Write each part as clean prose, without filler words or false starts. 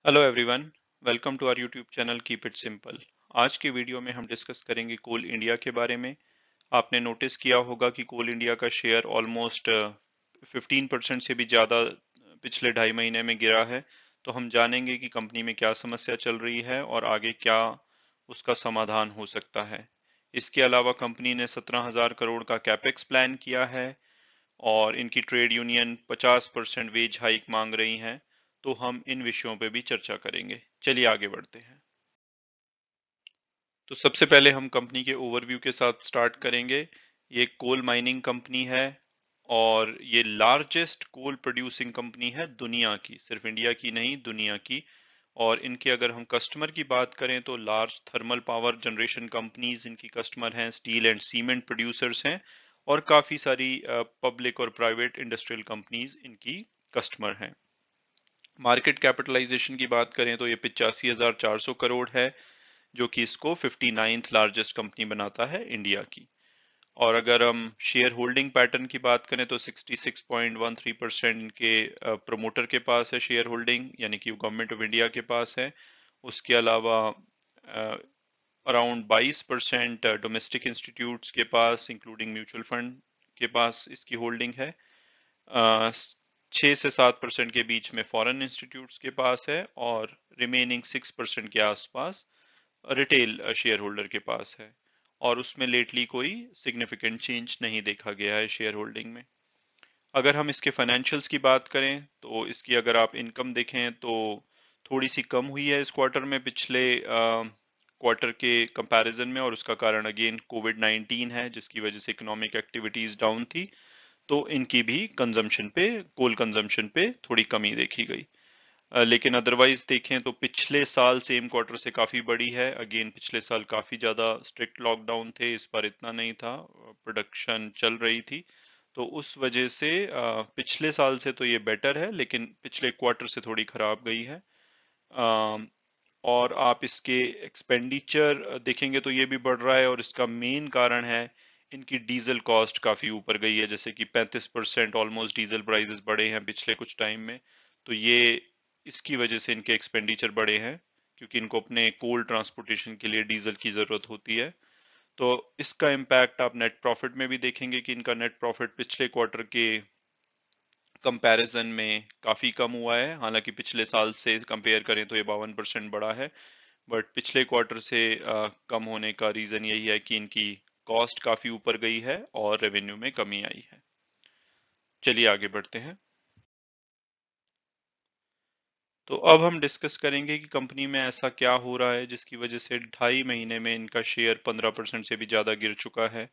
Hello everyone, welcome to our YouTube channel keep it simple. आज की video में हम डिस्कस करेंगे कोल इंडिया के बारे में। आपने नोटिस किया होगा कि कोल इंडिया का शेयर ऑलमोस्ट 15% से भी ज़्यादा पिछले 2.5 महीने में गिरा है। तो हम जानेंगे कि कंपनी में क्या समस्या चल रही है और आगे क्या उसका समाधान हो सकता है। इसके अलावा कंपनी ने 17,000 करोड़ का कैपेक्स प्लान किया है और इनकी ट्रेड यूनियन 50% वेज हाइक मांग रही हैं। तो हम इन विषयों पे भी चर्चा करेंगे। चलिए आगे बढ़ते हैं। तो सबसे पहले हम कंपनी के ओवरव्यू के साथ स्टार्ट करेंगे। ये एक कोल माइनिंग कंपनी है और ये लार्जेस्ट कोल प्रोड्यूसिंग कंपनी है दुनिया की, सिर्फ इंडिया की नहीं, दुनिया की। और इनके अगर हम कस्टमर की बात करें तो large thermal power generation companies इनकी कस्टमर हैं, स्टील एंड सीमेंट प्रोड्यूसर्स हैं और काफी सारी पब्लिक और प्राइवेट इंडस्ट्रियल कंपनीज इनकी कस्टमर हैं। मार्केट कैपिटलाइजेशन की बात करें तो ये 85,400 करोड़ है, जो कि इसको 59th लार्जेस्ट कंपनी बनाता है इंडिया की। और अगर हम शेयर होल्डिंग पैटर्न की बात करें तो 66.13% इनके प्रमोटर के पास है शेयर होल्डिंग, यानी कि गवर्नमेंट ऑफ इंडिया के पास है। उसके अलावा अराउंड 22% डोमेस्टिक इंस्टीट्यूट्स के पास इंक्लूडिंग म्यूचुअल फंड के पास इसकी होल्डिंग है। 6 से 7% के बीच में फॉरेन इंस्टीट्यूट्स के पास है और रिमेनिंग 6% के आसपास रिटेल शेयर होल्डर के पास है। और उसमें लेटली कोई सिग्निफिकेंट चेंज नहीं देखा गया है शेयर होल्डिंग में। अगर हम इसके फाइनेंशियल्स की बात करें तो इसकी अगर आप इनकम देखें तो थोड़ी सी कम हुई है इस क्वार्टर में पिछले क्वार्टर के कंपैरिजन में, और उसका कारण अगेन कोविड-19 है, जिसकी वजह से इकोनॉमिक एक्टिविटीज डाउन थी। तो इनकी भी कंजम्पशन पे, कोल कंजम्पशन पे थोड़ी कमी देखी गई। लेकिन अदरवाइज देखें तो पिछले साल सेम क्वार्टर से काफी बड़ी है। अगेन पिछले साल काफी ज्यादा स्ट्रिक्ट लॉकडाउन थे, इस बार इतना नहीं था, प्रोडक्शन चल रही थी। तो उस वजह से पिछले साल से तो ये बेटर है, लेकिन पिछले क्वार्टर से थोड़ी खराब गई है। अम, और आप इसके एक्सपेंडिचर देखेंगे तो ये भी बढ़ रहा है, और इसका मेन कारण है इनकी डीजल कॉस्ट काफी ऊपर गई है। जैसे कि 35% ऑलमोस्ट डीजल प्राइसेस बढ़े हैं पिछले कुछ टाइम में। तो ये इसकी वजह से इनके एक्सपेंडिचर बढ़े हैं, क्योंकि इनको अपने कोल ट्रांसपोर्टेशन के लिए डीजल की जरूरत होती है। तो इसका इम्पैक्ट आप नेट प्रॉफिट में भी देखेंगे कि इनका नेट प्रॉफिट पिछले क्वार्टर के कंपैरिजन में काफी कम हुआ है। हालांकि पिछले साल से कंपेयर करें तो ये 52% बढ़ा है, बट पिछले क्वार्टर से कम होने का रीजन यही है कि इनकी कॉस्ट काफी ऊपर गई है और रेवेन्यू में कमी आई है। चलिए आगे बढ़ते हैं। तो अब हम डिस्कस करेंगे कि कंपनी में ऐसा क्या हो रहा है जिसकी वजह से 2.5 महीने में इनका शेयर 15% से भी ज्यादा गिर चुका है।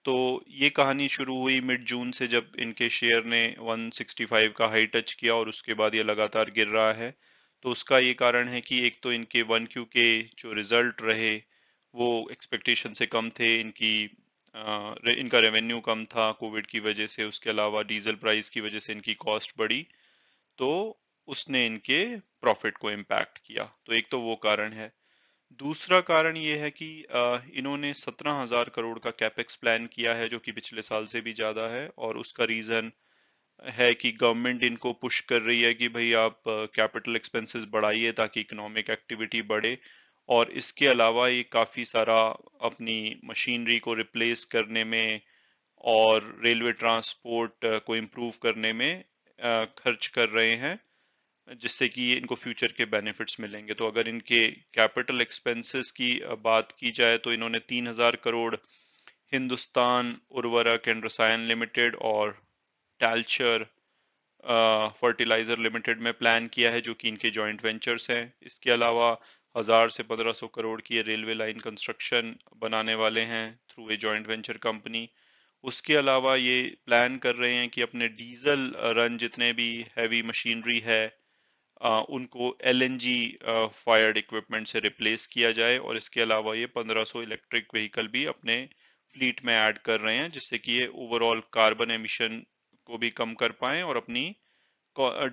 तो ये कहानी शुरू हुई मिड जून से, जब इनके शेयर ने 165 का हाई टच किया और उसके बाद ये लगातार गिर रहा है। तो उसका ये कारण है कि एक तो इनके 1Q के जो रिजल्ट रहे वो एक्सपेक्टेशन से कम थे। इनका रेवेन्यू कम था कोविड की वजह से, उसके अलावा डीजल प्राइस की वजह से इनकी कॉस्ट बढ़ी। तो उसने इनके प्रॉफिट को इम्पैक्ट किया। तो एक तो वो कारण है। दूसरा कारण ये है कि इन्होंने 17,000 करोड़ का कैपेक्स प्लान किया है, जो कि पिछले साल से भी ज्यादा है। और उसका रीजन है कि गवर्नमेंट इनको पुश कर रही है कि भाई आप कैपिटल एक्सपेंसेस बढ़ाइए ताकि इकोनॉमिक एक्टिविटी बढ़े। और इसके अलावा ये काफी सारा अपनी मशीनरी को रिप्लेस करने में और रेलवे ट्रांसपोर्ट को इम्प्रूव करने में खर्च कर रहे हैं, जिससे कि इनको फ्यूचर के बेनिफिट्स मिलेंगे। तो अगर इनके कैपिटल एक्सपेंसेस की बात की जाए तो इन्होंने 3,000 करोड़ हिंदुस्तान उर्वरक एंड रसायन लिमिटेड और टैलचर फर्टिलाइजर लिमिटेड में प्लान किया है, जो कि इनके जॉइंट वेंचर्स हैं। इसके अलावा 1,000 से 1,500 करोड़ की ये रेलवे लाइन कंस्ट्रक्शन बनाने वाले हैं through a joint venture company. उसके अलावा ये प्लान कर रहे हैं कि अपने डीजल रन जितने भी हैवी मशीनरी है उनको LNG फायर्ड इक्विपमेंट से रिप्लेस किया जाए। और इसके अलावा ये 1,500 इलेक्ट्रिक व्हीकल भी अपने फ्लीट में ऐड कर रहे हैं, जिससे कि ये ओवरऑल कार्बन एमिशन को भी कम कर पाएं और अपनी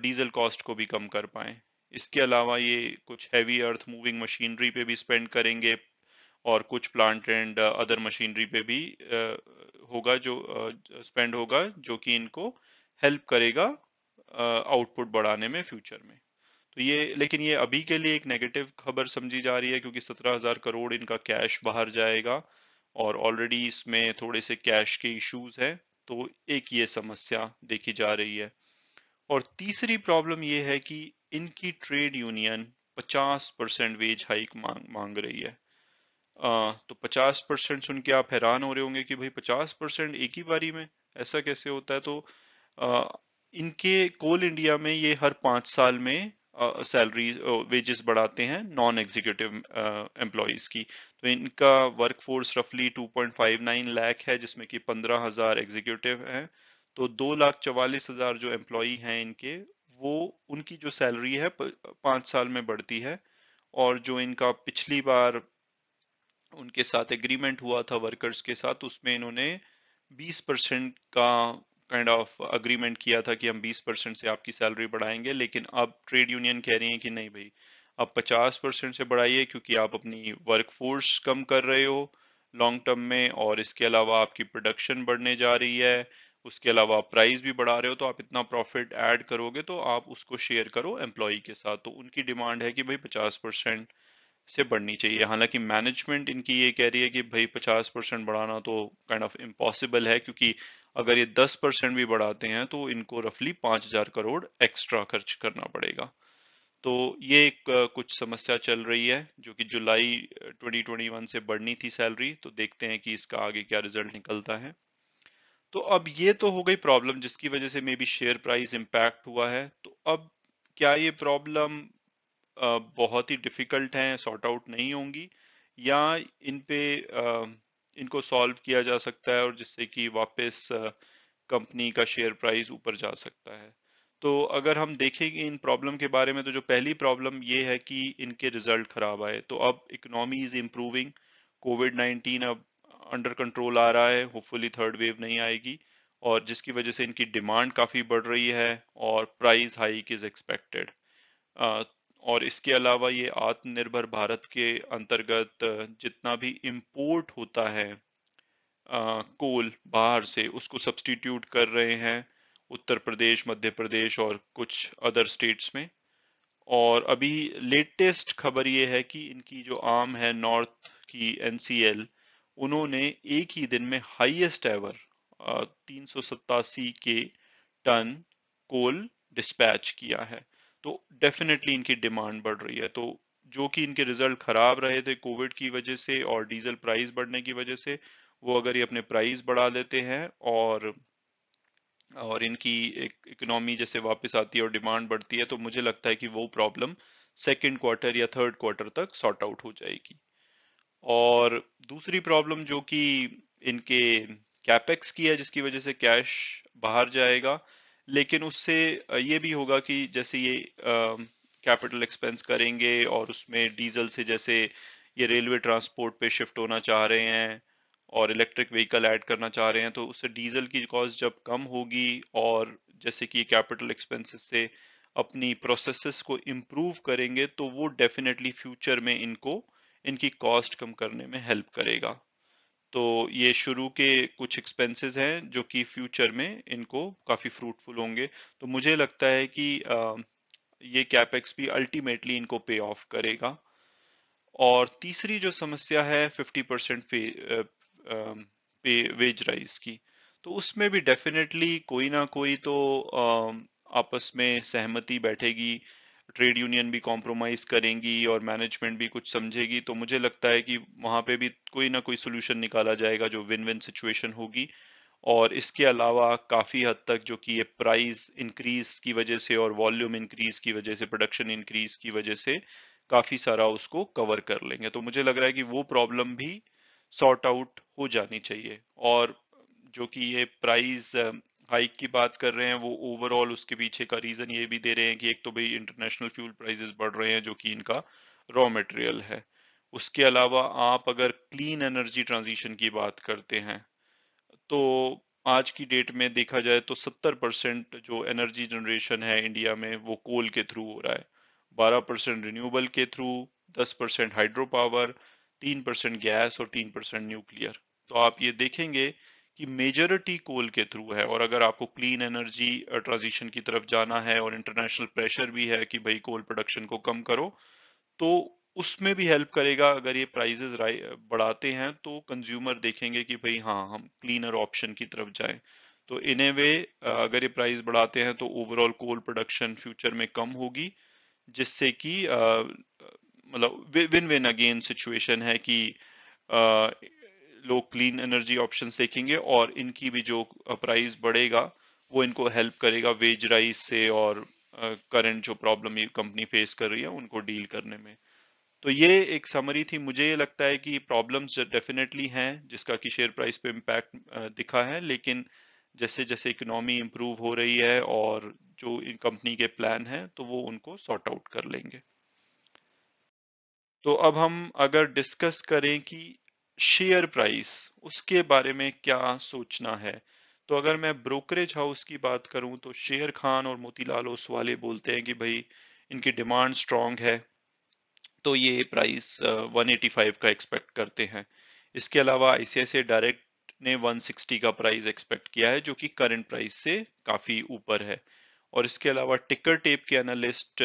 डीजल कॉस्ट को भी कम कर पाएं। इसके अलावा ये कुछ हैवी अर्थ मूविंग मशीनरी पे भी स्पेंड करेंगे और कुछ प्लांट एंड अदर मशीनरी पे भी होगा जो स्पेंड होगा, जो कि इनको हेल्प करेगा आउटपुट बढ़ाने में फ्यूचर में। तो ये, लेकिन ये अभी के लिए एक नेगेटिव खबर समझी जा रही है क्योंकि 17,000 करोड़ इनका कैश बाहर जाएगा और ऑलरेडी इसमें थोड़े से कैश के इश्यूज हैं। तो एक ये समस्या देखी जा रही है। और तीसरी प्रॉब्लम ये है कि इनकी ट्रेड यूनियन 50% वेज हाइक मांग रही है। तो 50% सुन के आप हैरान हो रहे होंगे कि भाई 50% एक ही बारी में, ऐसा कैसे होता है? तो अ, इनके कोल इंडिया में ये हर 5 साल में सैलरी वेजेस बढ़ाते हैं नॉन एग्जीक्यूटिव एम्प्लॉयज की। तो इनका वर्कफोर्स रफली 2.59 लाख है, जिसमें कि 15,000 एग्जीक्यूटिव हैं। तो 2,44,000 जो एम्प्लॉय हैं इनके, वो उनकी जो सैलरी है 5 साल में बढ़ती है। और जो इनका पिछली बार उनके साथ एग्रीमेंट हुआ था वर्कर्स के साथ, उसमें इन्होंने 20% का काइंड ऑफ अग्रीमेंट किया था कि हम 20% से आपकी सैलरी बढ़ाएंगे। लेकिन अब ट्रेड यूनियन कह रही है कि नहीं भाई, अब 50% से बढ़ाइए, क्योंकि आप अपनी वर्कफोर्स कम कर रहे हो लॉन्ग टर्म में, और इसके अलावा आपकी प्रोडक्शन बढ़ने जा रही है, उसके अलावा आप प्राइस भी बढ़ा रहे हो, तो आप इतना प्रॉफिट ऐड करोगे तो आप उसको शेयर करो एम्प्लॉय के साथ। तो उनकी डिमांड है कि भाई 50% से बढ़नी चाहिए। हालांकि मैनेजमेंट इनकी ये कह रही है कि भाई 50% बढ़ाना तो काइंड ऑफ इम्पॉसिबल है, क्योंकि अगर ये 10% भी बढ़ाते हैं तो इनको रफली 5,000 करोड़ एक्स्ट्रा खर्च करना पड़ेगा। तो ये एक कुछ समस्या चल रही है, जो कि जुलाई 2021 से बढ़नी थी सैलरी। तो देखते हैं कि इसका आगे क्या रिजल्ट निकलता है। तो अब ये तो हो गई प्रॉब्लम जिसकी वजह से may be share price impact हुआ है। तो अब क्या ये प्रॉब्लम बहुत ही डिफिकल्ट हैं, सॉर्ट आउट नहीं होंगी, या इन पे इनको सॉल्व किया जा सकता है और जिससे कि वापस कंपनी का शेयर प्राइस ऊपर जा सकता है? तो अगर हम देखेंगे इन प्रॉब्लम के बारे में, तो जो पहली प्रॉब्लम ये है कि इनके रिजल्ट खराब आए। तो अब इकोनॉमी इज इम्प्रूविंग, कोविड 19 अब अंडर कंट्रोल आ रहा है, होपफुली थर्ड वेव नहीं आएगी, और जिसकी वजह से इनकी डिमांड काफी बढ़ रही है और प्राइस हाइक इज एक्सपेक्टेड। और इसके अलावा ये आत्मनिर्भर भारत के अंतर्गत जितना भी इंपोर्ट होता है कोल बाहर से, उसको सब्स्टिट्यूट कर रहे हैं उत्तर प्रदेश, मध्य प्रदेश और कुछ अदर स्टेट्स में। और अभी लेटेस्ट खबर ये है कि इनकी जो आर्म है नॉर्थ की, एनसीएल, उन्होंने एक ही दिन में हाईएस्ट एवर 387 के टन कोल डिस्पैच किया है। तो डेफिनेटली इनकी डिमांड बढ़ रही है। तो जो कि इनके रिजल्ट खराब रहे थे कोविड की वजह से और डीजल प्राइस बढ़ने की वजह से, वो अगर ये अपने प्राइस बढ़ा लेते हैं और इनकी एक इकोनॉमी जैसे वापस आती है और डिमांड बढ़ती है, तो मुझे लगता है कि वो प्रॉब्लम सेकेंड क्वार्टर या थर्ड क्वार्टर तक सॉर्ट आउट हो जाएगी। और दूसरी प्रॉब्लम जो कि इनके कैपेक्स की है, जिसकी वजह से कैश बाहर जाएगा, लेकिन उससे ये भी होगा कि जैसे ये कैपिटल एक्सपेंस करेंगे और उसमें डीजल से, जैसे ये रेलवे ट्रांसपोर्ट पे शिफ्ट होना चाह रहे हैं और इलेक्ट्रिक व्हीकल ऐड करना चाह रहे हैं, तो उससे डीजल की कॉस्ट जब कम होगी, और जैसे कि कैपिटल एक्सपेंसेस से अपनी प्रोसेसेस को इम्प्रूव करेंगे, तो वो डेफिनेटली फ्यूचर में इनको इनकी कॉस्ट कम करने में हेल्प करेगा। तो ये शुरू के कुछ एक्सपेंसेस हैं जो कि फ्यूचर में इनको काफी फ्रूटफुल होंगे। तो मुझे लगता है कि ये कैपेक्स भी अल्टीमेटली इनको पे ऑफ करेगा। और तीसरी जो समस्या है 50% पे वेज राइज की, तो उसमें भी डेफिनेटली कोई ना कोई तो आपस में सहमति बैठेगी, ट्रेड यूनियन भी कॉम्प्रोमाइज करेंगी और मैनेजमेंट भी कुछ समझेगी। तो मुझे लगता है कि वहां पे भी कोई ना कोई सोल्यूशन निकाला जाएगा जो विन विन सिचुएशन होगी। और इसके अलावा काफी हद तक जो कि ये प्राइस इंक्रीज की वजह से और वॉल्यूम इंक्रीज की वजह से, प्रोडक्शन इंक्रीज की वजह से काफी सारा उसको कवर कर लेंगे। तो मुझे लग रहा है कि वो प्रॉब्लम भी सॉर्ट आउट हो जानी चाहिए। और जो कि ये प्राइस हाइक की बात कर रहे हैं, वो ओवरऑल उसके पीछे का रीजन ये भी दे रहे हैं कि एक तो भाई इंटरनेशनल फ्यूल प्राइसेस बढ़ रहे हैं जो कि इनका रॉ मटेरियल है। उसके अलावा आप अगर क्लीन एनर्जी ट्रांजिशन की बात करते हैं, तो आज की डेट में देखा जाए तो 70% जो एनर्जी जनरेशन है इंडिया में वो कोल के थ्रू हो रहा है, 12% रिन्यूएबल के थ्रू, 10% हाइड्रो पावर, 3% गैस और 3% न्यूक्लियर। तो आप ये देखेंगे कि मेजॉरिटी कोल के थ्रू है, और अगर आपको क्लीन एनर्जी ट्रांजिशन की तरफ जाना है और इंटरनेशनल प्रेशर भी है कि भाई कोल प्रोडक्शन को कम करो, तो उसमें भी हेल्प करेगा। अगर ये प्राइसेस बढ़ाते हैं तो कंज्यूमर देखेंगे कि भाई हाँ, हम क्लीनर ऑप्शन की तरफ जाएं। तो इन ए वे अगर ये प्राइस बढ़ाते हैं तो ओवरऑल कोल प्रोडक्शन फ्यूचर में कम होगी, जिससे कि मतलब विन विन अगेन सिचुएशन है कि अ, लोग क्लीन एनर्जी ऑप्शंस देखेंगे और इनकी भी जो प्राइस बढ़ेगा वो इनको हेल्प करेगा वेज राइज से और करंट जो प्रॉब्लम ये कंपनी फेस कर रही है उनको डील करने में। तो ये एक समरी थी। मुझे ये लगता है कि प्रॉब्लम्स डेफिनेटली हैं जिसका कि शेयर प्राइस पे इम्पैक्ट दिखा है, लेकिन जैसे जैसे इकोनॉमी इंप्रूव हो रही है और जो इन कंपनी के प्लान हैं तो वो उनको सॉर्ट आउट कर लेंगे। तो अब हम अगर डिस्कस करें कि शेयर प्राइस, उसके बारे में क्या सोचना है, तो अगर मैं ब्रोकरेज हाउस की बात करूं तो शेर खान और मोतीलाल ओसवाले बोलते हैं कि भाई इनकी डिमांड स्ट्रांग है, तो ये प्राइस 185 का एक्सपेक्ट करते हैं। इसके अलावा आईसीआईसीआई डायरेक्ट ने 160 का प्राइस एक्सपेक्ट किया है, जो कि करंट प्राइस से काफी ऊपर है। और इसके अलावा टिकर टेप के एनालिस्ट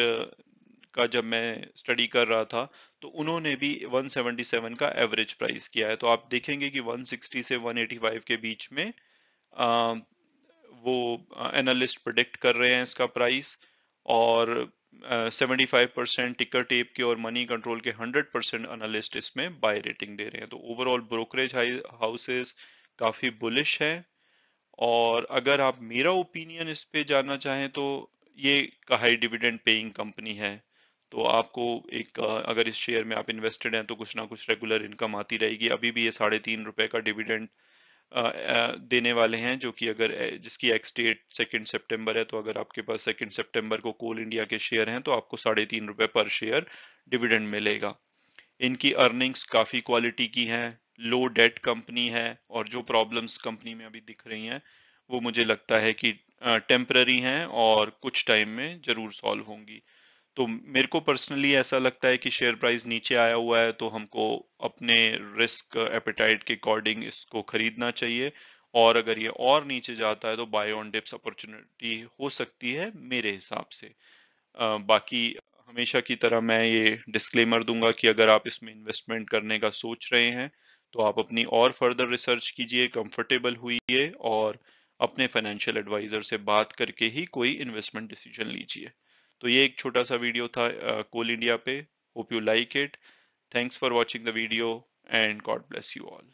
का जब मैं स्टडी कर रहा था तो उन्होंने भी 177 का एवरेज प्राइस किया है। तो आप देखेंगे कि 160 से 185 के बीच में अ, वो एनालिस्ट प्रिडिक्ट कर रहे हैं इसका प्राइस। और 75% टिकर टेप के और मनी कंट्रोल के 100% एनालिस्ट इसमें बाय रेटिंग दे रहे हैं। तो ओवरऑल ब्रोकरेज हाउसेस काफी बुलिश हैं। और अगर आप मेरा ओपिनियन इस पे जानना चाहें तो ये एक हाई डिविडेंड पेइंग कंपनी है। तो आपको एक अगर इस शेयर में आप इन्वेस्टेड हैं तो कुछ ना कुछ रेगुलर इनकम आती रहेगी। अभी भी ये ₹3.5 का डिविडेंड देने वाले हैं, जो कि अगर जिसकी एक्स डेट 2 सितंबर है, तो अगर आपके पास 2 सितंबर को कोल इंडिया के शेयर हैं तो आपको ₹3.5 पर शेयर डिविडेंड मिलेगा। इनकी अर्निंग्स काफी क्वालिटी की हैं, लो डेट कंपनी है, और जो प्रॉब्लम्स कंपनी में अभी दिख रही हैं वो मुझे लगता है कि टेम्पररी हैं और कुछ टाइम में जरूर सॉल्व होंगी। तो मेरे को पर्सनली ऐसा लगता है कि शेयर प्राइस नीचे आया हुआ है तो हमको अपने रिस्क एपेटाइट के अकॉर्डिंग इसको खरीदना चाहिए, और अगर ये और नीचे जाता है तो बाय ऑन डिप्स अपॉर्चुनिटी हो सकती है मेरे हिसाब से। बाकी हमेशा की तरह मैं ये डिस्क्लेमर दूंगा कि अगर आप इसमें इन्वेस्टमेंट करने का सोच रहे हैं तो आप अपनी और फर्दर रिसर्च कीजिए, कंफर्टेबल हुई और अपने फाइनेंशियल एडवाइजर से बात करके ही कोई इन्वेस्टमेंट डिसीजन लीजिए। तो ये एक छोटा सा वीडियो था कोल इंडिया पे। Hope you like it. Thanks for watching the video and God bless you all.